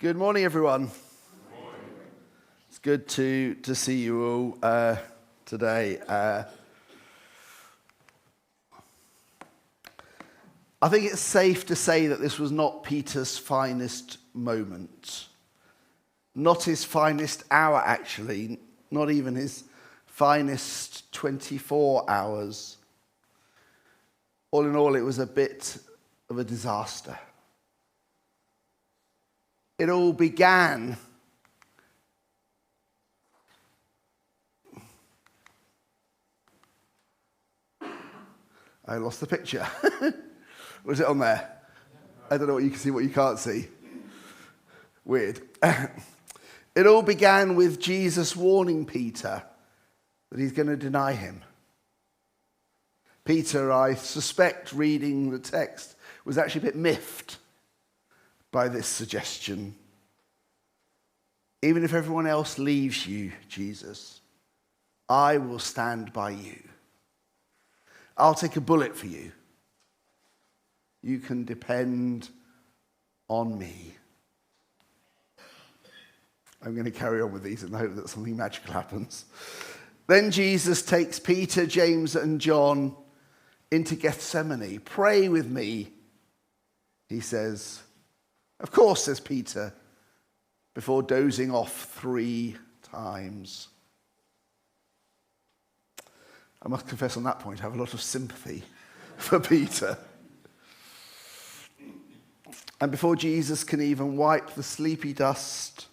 Good morning, everyone. Good morning. It's good to see you all today. I think it's safe to say that this was not Peter's finest moment. Not his finest hour, actually. Not even his finest 24 hours. All in all, it was a bit of a disaster. It all began I lost the picture. Was it on there? I don't know what you can see, what you can't see. Weird. It all began with Jesus warning Peter that he's going to deny him. Peter, I suspect, reading the text, was actually a bit miffed by this suggestion. Even if everyone else leaves you, Jesus, I will stand by you. I'll take a bullet for you. You can depend on me. I'm going to carry on with these and hope that something magical happens. Then Jesus takes Peter, James, and John into Gethsemane. Pray with me, he says. Of course, says Peter, before dozing off 3 times. I must confess on that point, I have a lot of sympathy for Peter. And before Jesus can even wipe the sleepy dust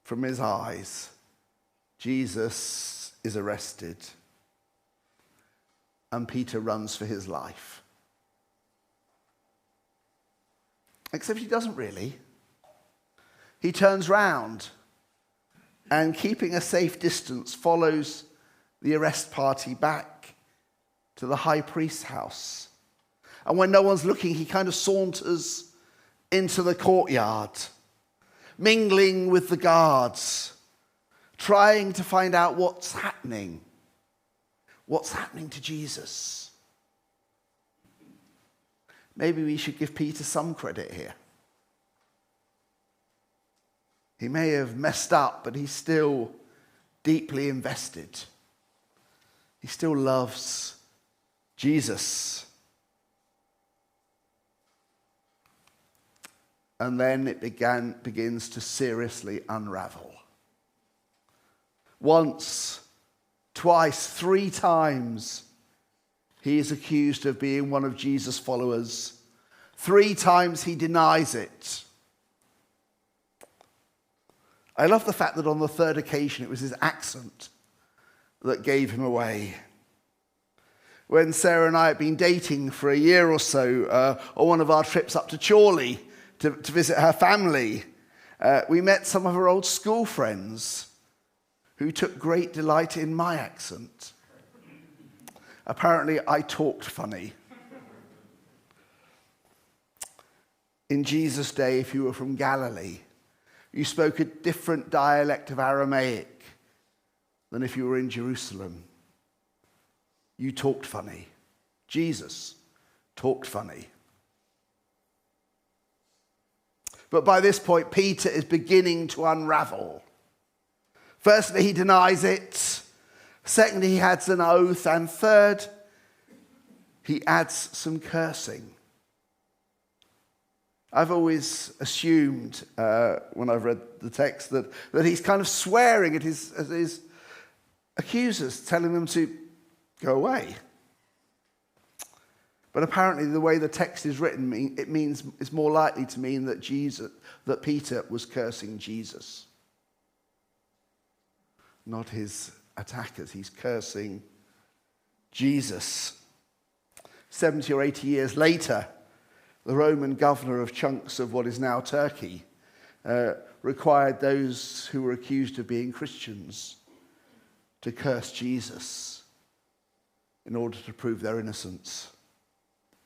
from his eyes, Jesus is arrested. And Peter runs for his life. Except he doesn't really. He turns round and, keeping a safe distance, follows the arrest party back to the high priest's house. And when no one's looking, he kind of saunters into the courtyard, mingling with the guards, trying to find out what's happening. What's happening to Jesus? Maybe we should give Peter some credit here. He may have messed up, but he's still deeply invested. He still loves Jesus. And then it begins to seriously unravel. Once, twice, 3 times, he is accused of being one of Jesus' followers. 3 times he denies it. I love the fact that on the 3rd occasion it was his accent that gave him away. When Sarah and I had been dating for a year or so, on one of our trips up to Chorley to visit her family, we met some of her old school friends who took great delight in my accent. Apparently, I talked funny. In Jesus' day, if you were from Galilee, you spoke a different dialect of Aramaic than if you were in Jerusalem. You talked funny. Jesus talked funny. But by this point, Peter is beginning to unravel. Firstly, he denies it. Secondly, he adds an oath. And third, he adds some cursing. I've always assumed, when I've read the text, that he's kind of swearing at his accusers, telling them to go away. But apparently the way the text is written, it's more likely to mean that Peter was cursing Jesus. Not his attackers. He's cursing Jesus. 70 or 80 years later, the Roman governor of chunks of what is now Turkey required those who were accused of being Christians to curse Jesus in order to prove their innocence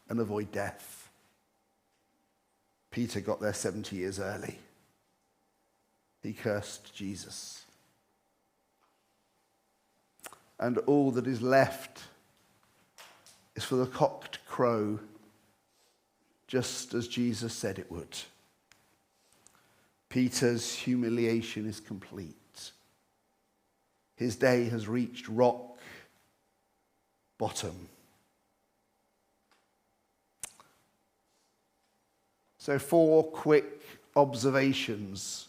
and avoid death. Peter got there 70 years early. He cursed Jesus. And all that is left is for the cock to crow, just as Jesus said it would. Peter's humiliation is complete. His day has reached rock bottom. So 4 quick observations.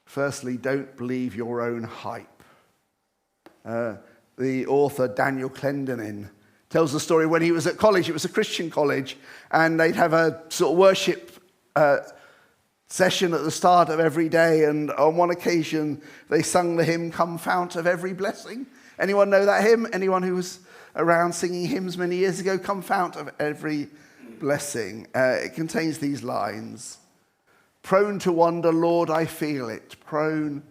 Firstly, don't believe your own hype. The author Daniel Clendenin tells the story when he was at college. It was a Christian college, and they'd have a sort of worship session at the start of every day, and on one occasion they sung the hymn, "Come Fount of Every Blessing." Anyone know that hymn? Anyone who was around singing hymns many years ago? "Come Fount of Every Blessing." It contains these lines: "Prone to wander, Lord, I feel it, prone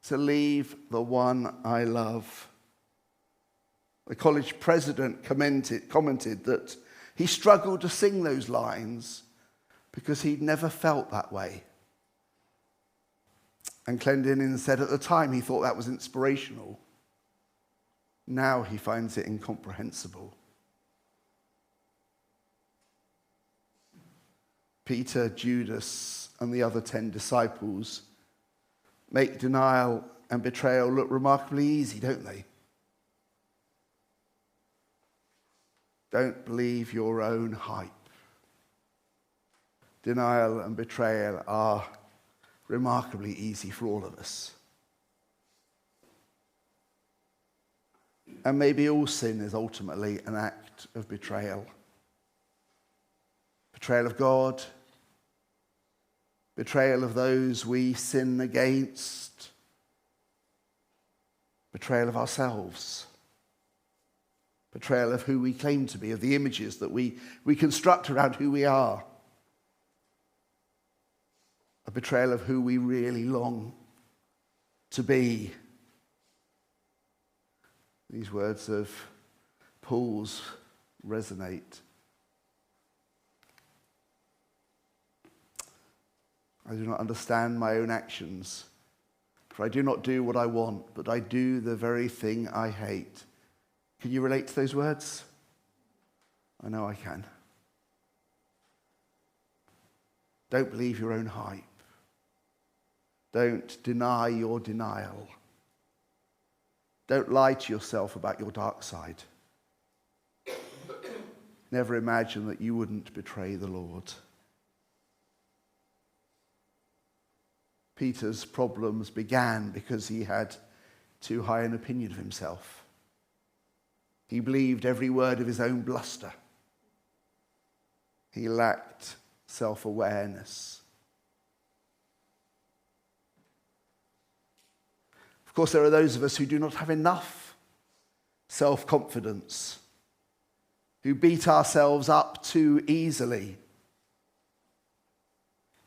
to leave the one I love." The college president commented that he struggled to sing those lines because he'd never felt that way. And Clendenin said at the time he thought that was inspirational. Now he finds it incomprehensible. Peter, Judas, and the other 10 disciples make denial and betrayal look remarkably easy, don't they? Don't believe your own hype. Denial and betrayal are remarkably easy for all of us. And maybe all sin is ultimately an act of betrayal. Betrayal of God, betrayal of those we sin against, betrayal of ourselves, betrayal of who we claim to be, of the images that we construct around who we are, a betrayal of who we really long to be. These words of Paul's resonate. I do not understand my own actions, for I do not do what I want, but I do the very thing I hate. Can you relate to those words? I know I can. Don't believe your own hype. Don't deny your denial. Don't lie to yourself about your dark side. Never imagine that you wouldn't betray the Lord. Peter's problems began because he had too high an opinion of himself. He believed every word of his own bluster. He lacked self-awareness. Of course, there are those of us who do not have enough self-confidence, who beat ourselves up too easily.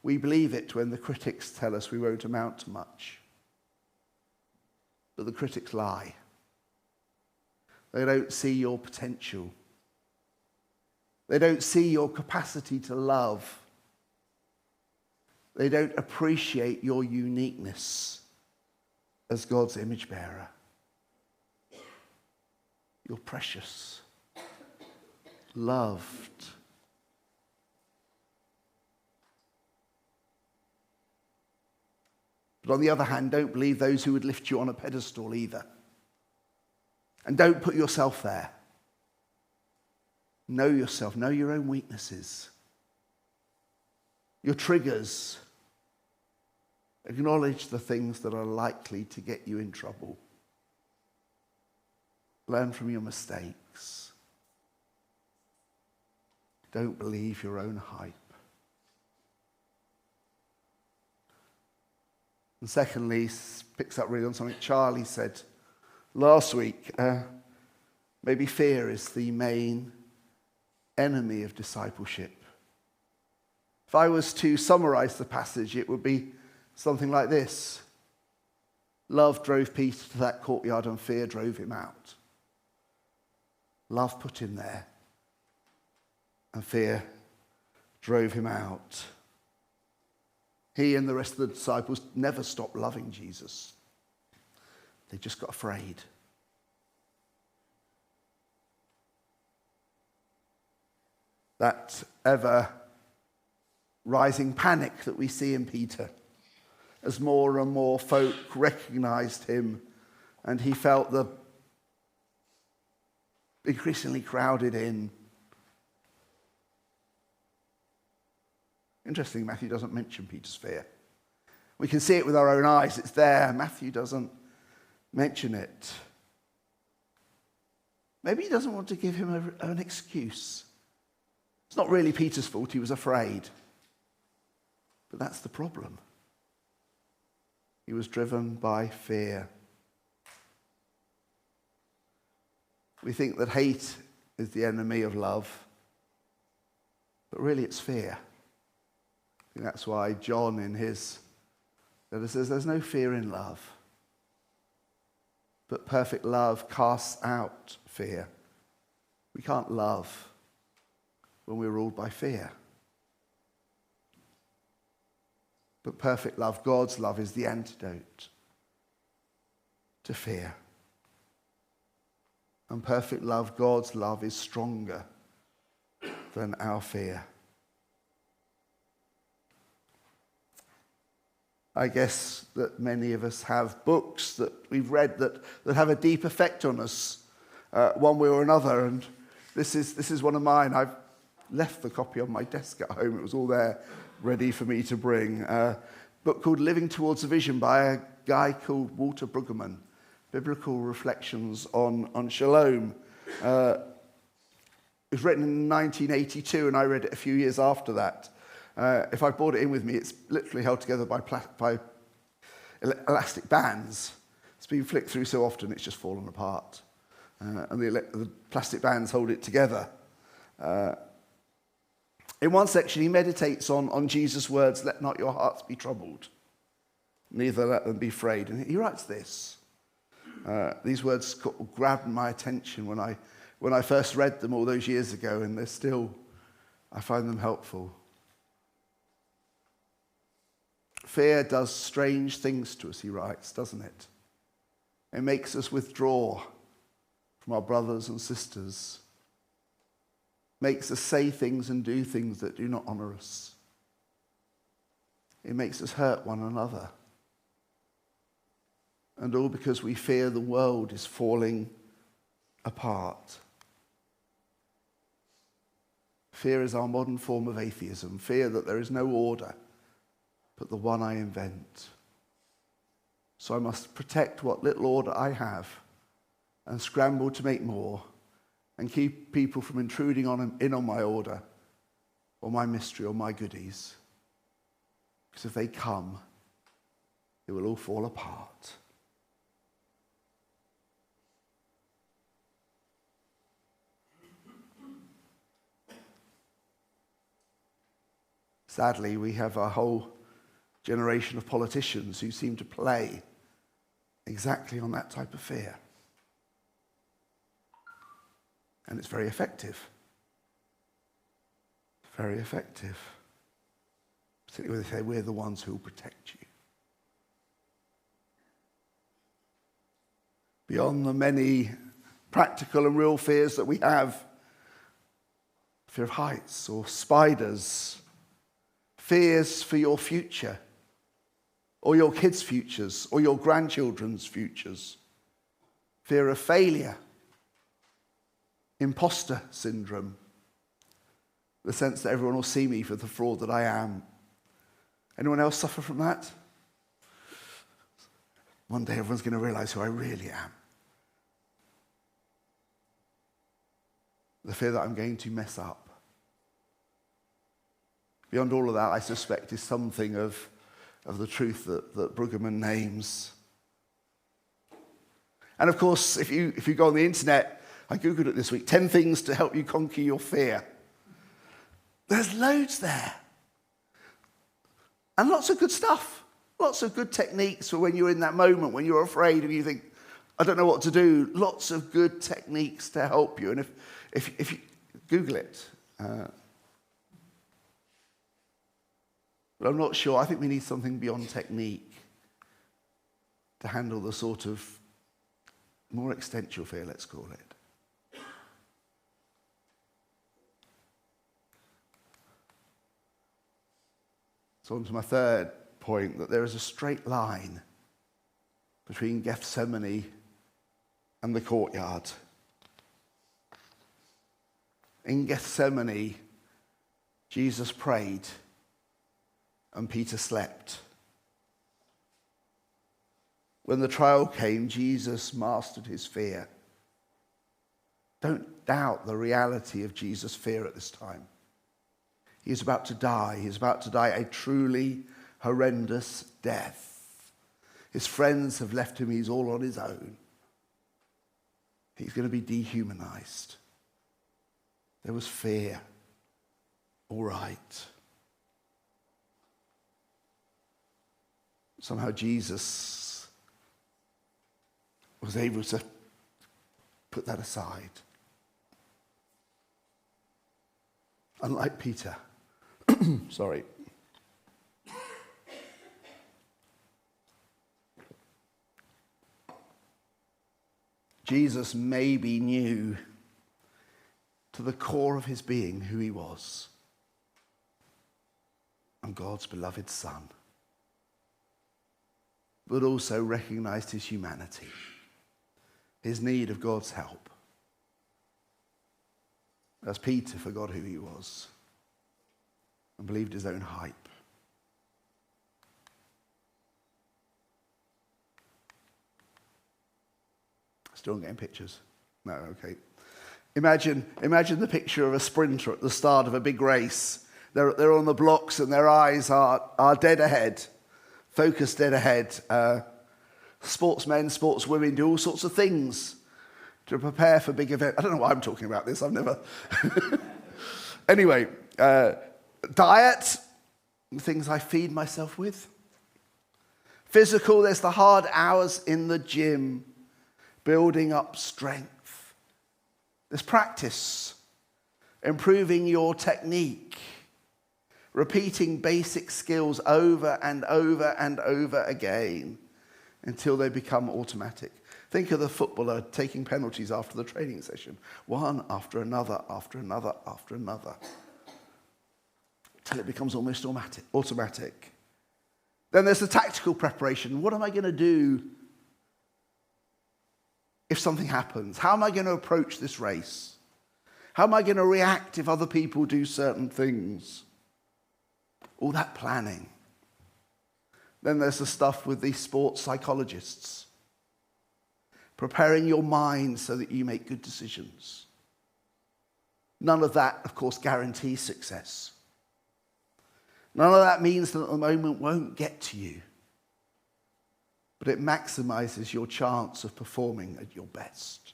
We believe it when the critics tell us we won't amount to much. But the critics lie. They don't see your potential. They don't see your capacity to love. They don't appreciate your uniqueness as God's image bearer. You're precious, loved. But on the other hand, don't believe those who would lift you on a pedestal either. And don't put yourself there. Know yourself, know your own weaknesses, your triggers. Acknowledge the things that are likely to get you in trouble. Learn from your mistakes. Don't believe your own hype. And secondly, picks up really on something Charlie said last week. Maybe fear is the main enemy of discipleship. If I was to summarize the passage, it would be something like this. Love drove Peter to that courtyard and fear drove him out. Love put him there and fear drove him out. He and the rest of the disciples never stopped loving Jesus. They just got afraid. That ever rising panic that we see in Peter as more and more folk recognized him and he felt the increasingly crowded in. Interesting, Matthew doesn't mention Peter's fear. We can see it with our own eyes. It's there. Matthew doesn't mention it. Maybe he doesn't want to give him an excuse. It's not really Peter's fault. He was afraid. But that's the problem. He was driven by fear. We think that hate is the enemy of love. But really it's fear. I think that's why John in his letter says there's no fear in love. But perfect love casts out fear. We can't love when we're ruled by fear. But perfect love, God's love, is the antidote to fear. And perfect love, God's love, is stronger than our fear. I guess that many of us have books that we've read that have a deep effect on us, one way or another. And this is one of mine. I've left the copy on my desk at home. It was all there ready for me to bring. A book called Living Towards a Vision by a guy called Walter Brueggemann. Biblical Reflections on Shalom. It was written in 1982, and I read it a few years after that. If I brought it in with me, it's literally held together by elastic bands. It's been flicked through so often, it's just fallen apart. And the plastic bands hold it together. In one section, he meditates on Jesus' words, "Let not your hearts be troubled, neither let them be afraid." And he writes this. These words grabbed my attention when I first read them all those years ago, and I find them helpful. Fear does strange things to us, he writes, doesn't it? It makes us withdraw from our brothers and sisters. Makes us say things and do things that do not honor us. It makes us hurt one another. And all because we fear the world is falling apart. Fear is our modern form of atheism. Fear that there is no order but the one I invent. So I must protect what little order I have and scramble to make more and keep people from intruding in on my order or my mystery or my goodies. Because if they come, it will all fall apart. Sadly, we have a whole generation of politicians who seem to play exactly on that type of fear. And it's very effective. Very effective. Particularly when they say, we're the ones who will protect you. Beyond the many practical and real fears that we have, fear of heights or spiders, fears for your future, or your kids' futures, or your grandchildren's futures. Fear of failure, imposter syndrome, the sense that everyone will see me for the fraud that I am. Anyone else suffer from that? One day everyone's going to realize who I really am. The fear that I'm going to mess up. Beyond all of that, I suspect, is something of the truth that Brueggemann names. And of course, if you go on the internet, I Googled it this week, 10 things to help you conquer your fear. There's loads there. And lots of good stuff. Lots of good techniques for when you're in that moment, when you're afraid and you think, I don't know what to do. Lots of good techniques to help you. And if you Google it, but I'm not sure. I think we need something beyond technique to handle the sort of more existential fear, let's call it. So on to my third point, that there is a straight line between Gethsemane and the courtyard. In Gethsemane, Jesus prayed and Peter slept. When the trial came, Jesus mastered his fear. Don't doubt the reality of Jesus' fear at this time. He is about to die. He is about to die a truly horrendous death. His friends have left him. He's all on his own. He's going to be dehumanized. There was fear. All right. Somehow Jesus was able to put that aside. Unlike Peter. Sorry. Jesus maybe knew to the core of his being who he was. I'm God's beloved Son. But also recognized his humanity, his need of God's help. As Peter forgot who he was and believed his own hype. Still getting pictures? No, okay. Imagine the picture of a sprinter at the start of a big race. They're on the blocks and their eyes are dead ahead, focused dead ahead. Sportsmen, sportswomen do all sorts of things to prepare for big events. I don't know why I'm talking about this. I've never... Anyway, diet, things I feed myself with. Physical, there's the hard hours in the gym, building up strength. There's practice, improving your technique, repeating basic skills over and over and over again until they become automatic. Think of the footballer taking penalties after the training session, one after another, after another, after another, till it becomes almost automatic. Then there's the tactical preparation. What am I going to do if something happens? How am I going to approach this race? How am I going to react if other people do certain things? All that planning. Then there's the stuff with these sports psychologists. Preparing your mind so that you make good decisions. None of that, of course, guarantees success. None of that means that the moment won't get to you. But it maximizes your chance of performing at your best.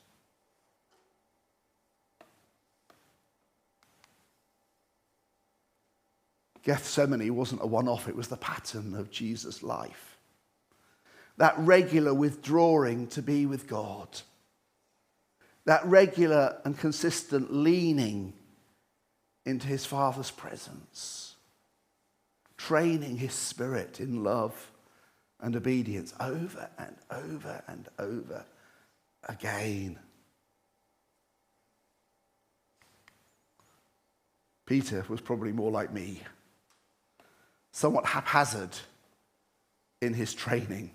Gethsemane wasn't a one-off, it was the pattern of Jesus' life. That regular withdrawing to be with God. That regular and consistent leaning into his Father's presence. Training his spirit in love and obedience over and over and over again. Peter was probably more like me. Somewhat haphazard in his training.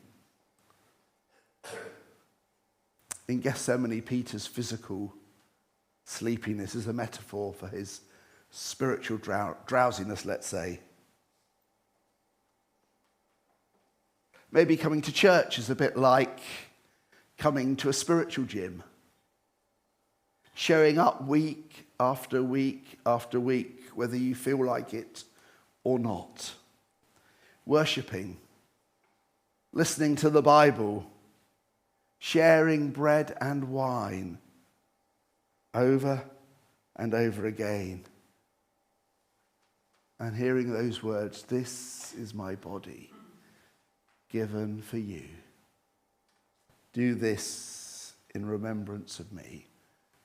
In Gethsemane, Peter's physical sleepiness is a metaphor for his spiritual drowsiness, let's say. Maybe coming to church is a bit like coming to a spiritual gym. Showing up week after week after week, whether you feel like it or not. Worshipping, listening to the Bible, sharing bread and wine over and over again. And hearing those words, "This is my body given for you. Do this in remembrance of me.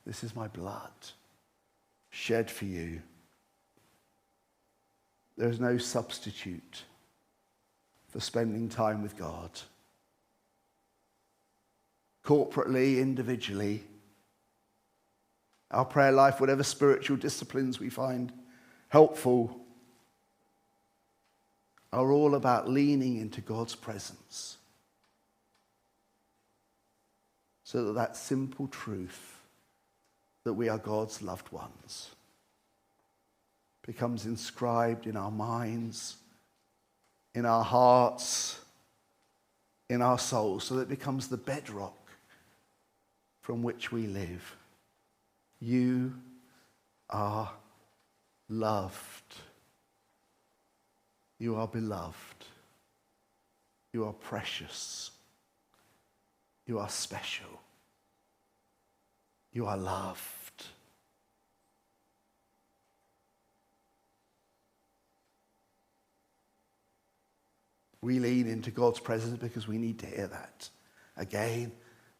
This is my blood shed for you." There is no substitute for spending time with God. Corporately, individually, our prayer life, whatever spiritual disciplines we find helpful, are all about leaning into God's presence so that simple truth that we are God's loved ones becomes inscribed in our minds, in our hearts, in our souls, so that it becomes the bedrock from which we live. You are loved. You are beloved. You are precious. You are special. You are loved. We lean into God's presence because we need to hear that again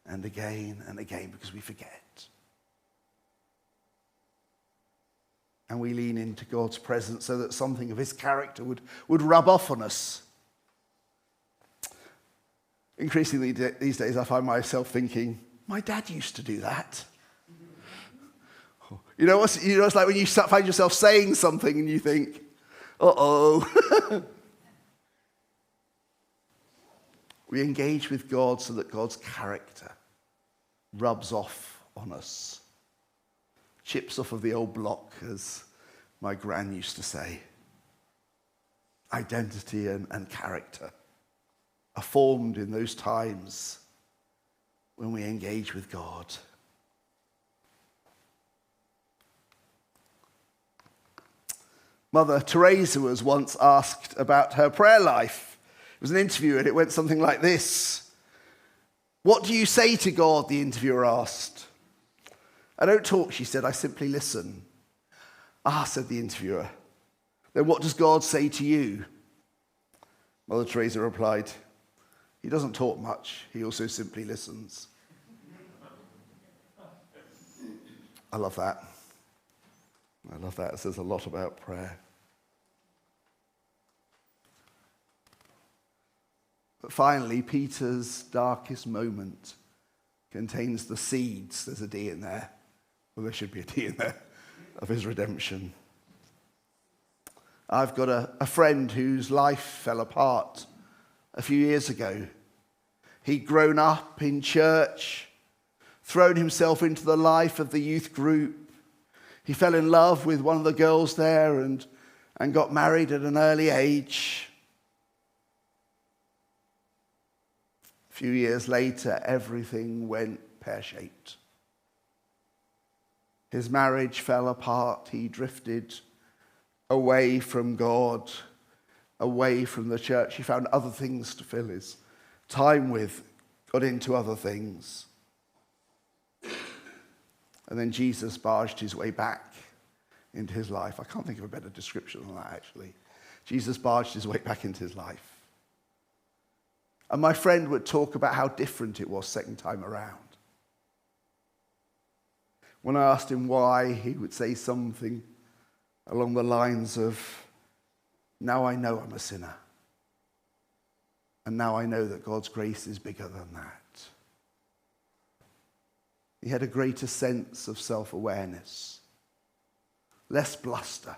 and again and again, because we forget. And we lean into God's presence so that something of his character would rub off on us. Increasingly these days I find myself thinking, my dad used to do that. You know, it's like when you find yourself saying something and you think, uh-oh. We engage with God so that God's character rubs off on us. Chips off of the old block, as my gran used to say. Identity and character are formed in those times when we engage with God. Mother Teresa was once asked about her prayer life. It was an interview and it went something like this. What do you say to God? The interviewer asked. I don't talk, she said, I simply listen. Ah, said the interviewer. Then what does God say to you? Mother Teresa replied, he doesn't talk much, he also simply listens. I love that. I love that. It says a lot about prayer. But finally, Peter's darkest moment contains the seeds, there's a D in there, well there should be a D in there, of his redemption. I've got a friend whose life fell apart a few years ago. He'd grown up in church, thrown himself into the life of the youth group. He fell in love with one of the girls there and got married at an early age. A few years later, everything went pear-shaped. His marriage fell apart. He drifted away from God, away from the church. He found other things to fill his time with, got into other things. And then Jesus barged his way back into his life. I can't think of a better description than that, actually. Jesus barged his way back into his life. And my friend would talk about how different it was second time around. When I asked him why, he would say something along the lines of, now I know I'm a sinner. And now I know that God's grace is bigger than that. He had a greater sense of self-awareness, less bluster,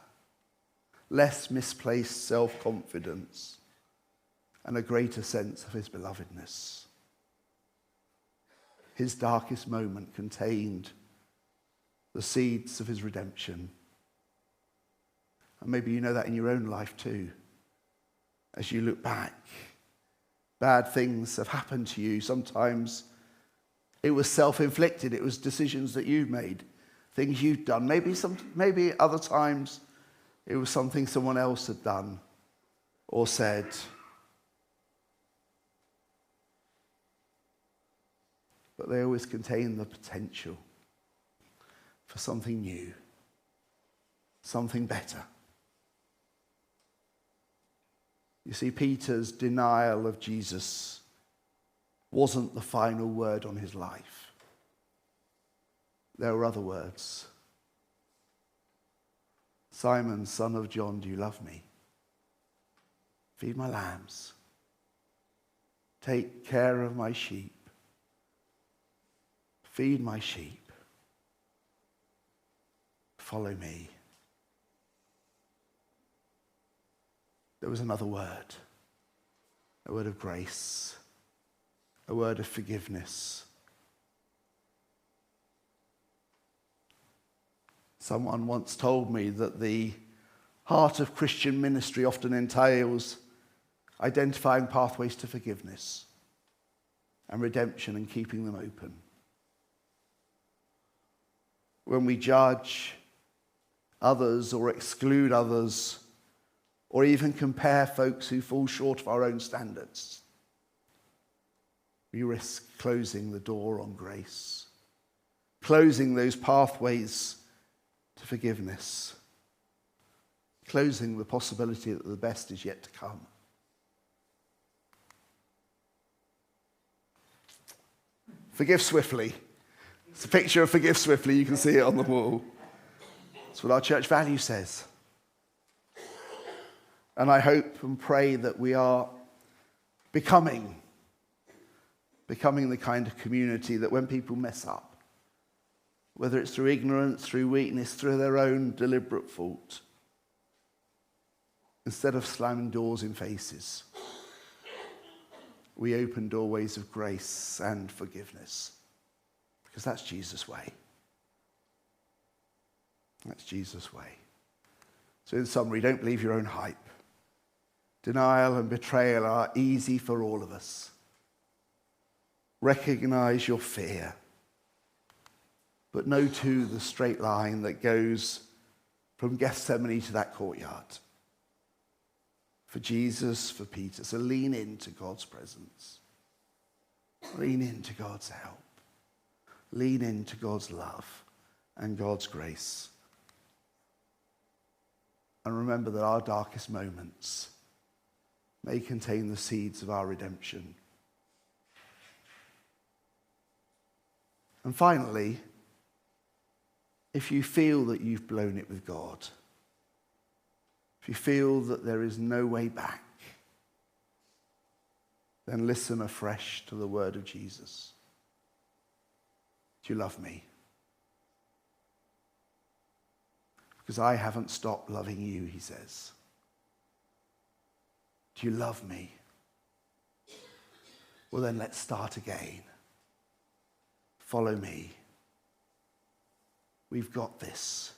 less misplaced self-confidence, and a greater sense of his belovedness. His darkest moment contained the seeds of his redemption. And maybe you know that in your own life too. As you look back, bad things have happened to you. Sometimes it was self-inflicted. It was decisions that you've made, things you've done. Maybe other times it was something someone else had done or said. But they always contain the potential for something new, something better. You see, Peter's denial of Jesus wasn't the final word on his life. There were other words. Simon, son of John, do you love me? Feed my lambs. Take care of my sheep. Feed my sheep. Follow me. there was another word, a word of grace, a word of forgiveness. Someone once told me that the heart of Christian ministry often entails identifying pathways to forgiveness and redemption and keeping them open. When we judge others or exclude others or even compare folks who fall short of our own standards, we risk closing the door on grace, closing those pathways to forgiveness, closing the possibility that the best is yet to come. Forgive swiftly. It's a picture of forgive swiftly. You can see it on the wall. That's what our church value says. And I hope and pray that we are becoming the kind of community that when people mess up, whether it's through ignorance, through weakness, through their own deliberate fault, instead of slamming doors in faces, we open doorways of grace and forgiveness. Because that's Jesus' way. That's Jesus' way. So in summary, don't believe your own hype. Denial and betrayal are easy for all of us. Recognize your fear. But know too the straight line that goes from Gethsemane to that courtyard. For Jesus, for Peter. So lean into God's presence. Lean into God's help. Lean into God's love and God's grace. And remember that our darkest moments may contain the seeds of our redemption. And finally, if you feel that you've blown it with God, if you feel that there is no way back, then listen afresh to the word of Jesus. Do you love me? Because I haven't stopped loving you, he says. Do you love me? Well, then let's start again. Follow me. We've got this.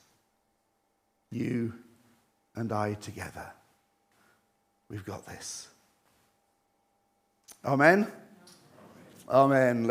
You and I together. We've got this. Amen? Amen.